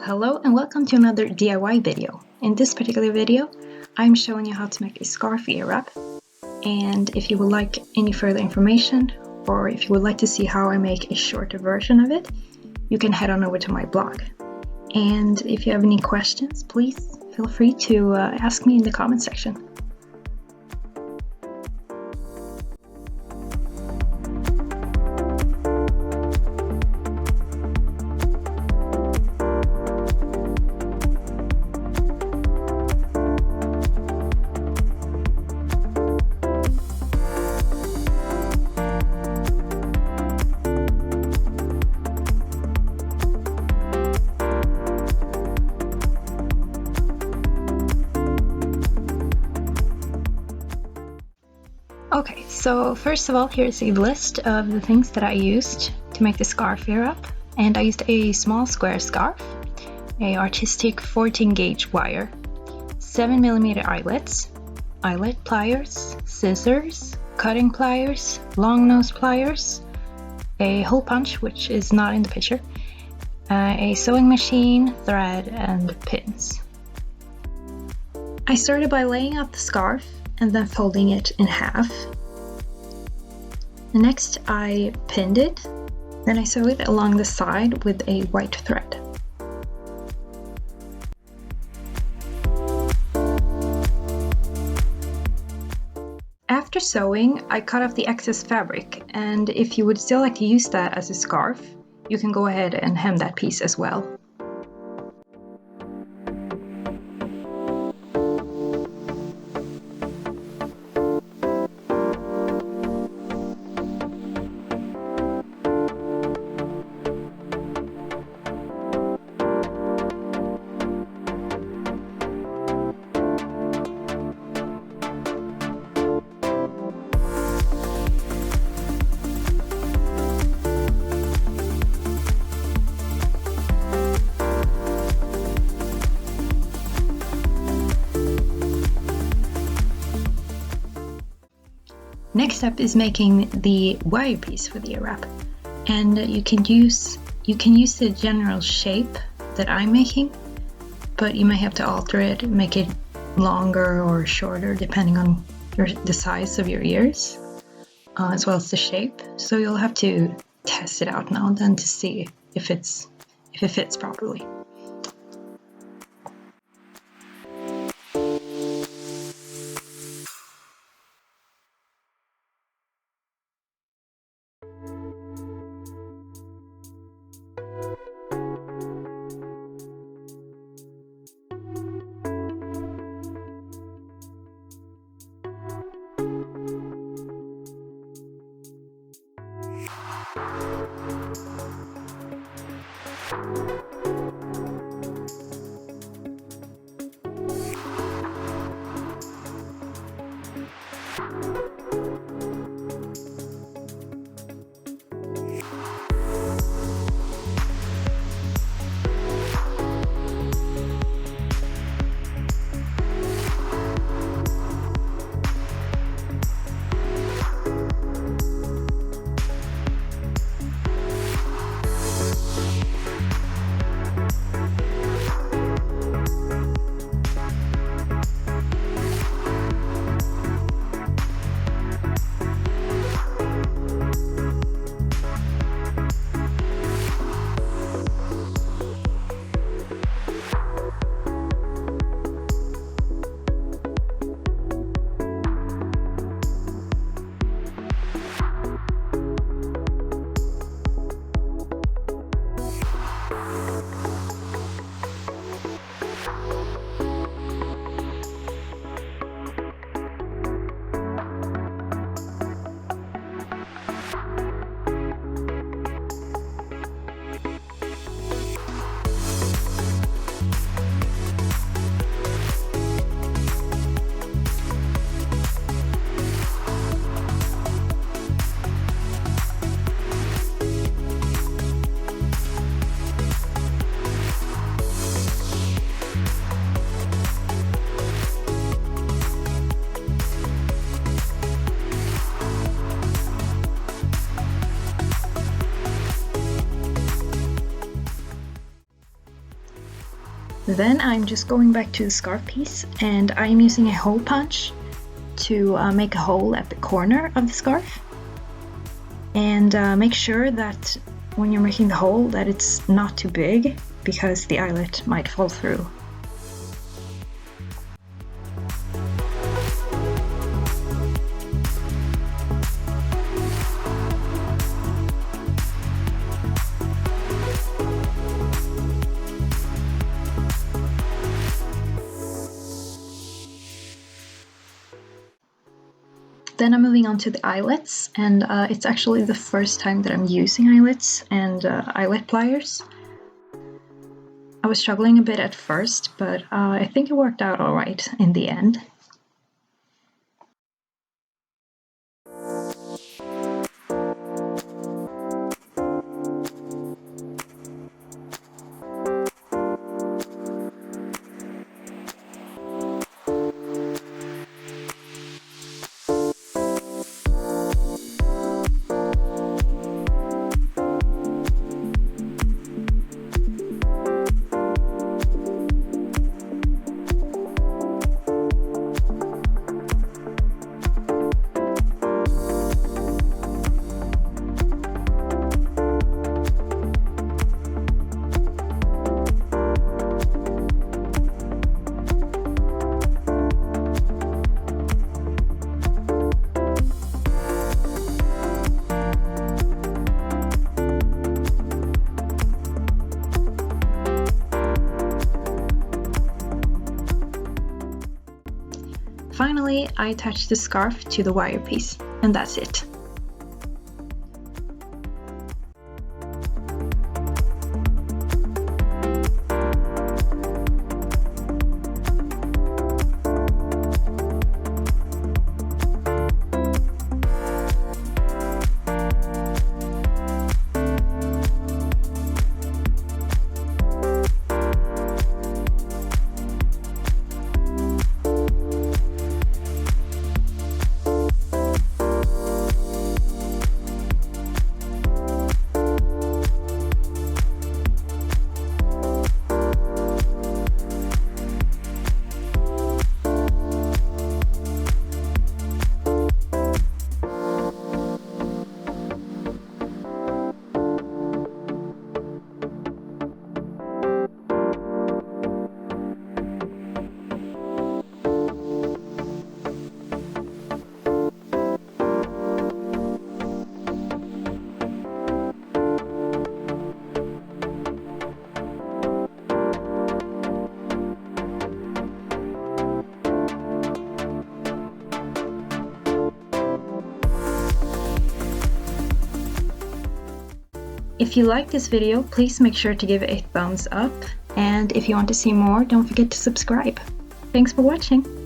Hello and welcome to another DIY video. In this particular video, I'm showing you how to make a scarf ear wrap. And if you would like any further information, or if you would like to see how I make a shorter version of it, you can head on over to my blog. And if you have any questions, please feel free to ask me in the comment section. Okay, so first of all, here's a list of the things that I used to make the scarf ear wrap. And I used a small square scarf, a artistic 14 gauge wire, 7mm eyelet pliers, scissors, cutting pliers, long nose pliers, a hole punch, which is not in the picture, a sewing machine, thread, and pins. I started by laying out the scarf and then folding it in half. Next, I pinned it, then I sewed it along the side with a white thread. After sewing, I cut off the excess fabric, and if you would still like to use that as a scarf, you can go ahead and hem that piece as well. Next step is making the wire piece for the ear wrap, and you can use the general shape that I'm making, but you may have to alter it, make it longer or shorter depending on the size of your ears, as well as the shape. So you'll have to test it out now and then to see if it fits properly. Then I'm just going back to the scarf piece, and I'm using a hole punch to make a hole at the corner of the scarf. And make sure that when you're making the hole that it's not too big, because the eyelet might fall through. Then I'm moving on to the eyelets, and it's actually the first time that I'm using eyelets and eyelet pliers. I was struggling a bit at first, but I think it worked out alright in the end. Finally, I attached the scarf to the wire piece, and that's it. If you like this video, please make sure to give it a thumbs up, and if you want to see more, don't forget to subscribe. Thanks for watching!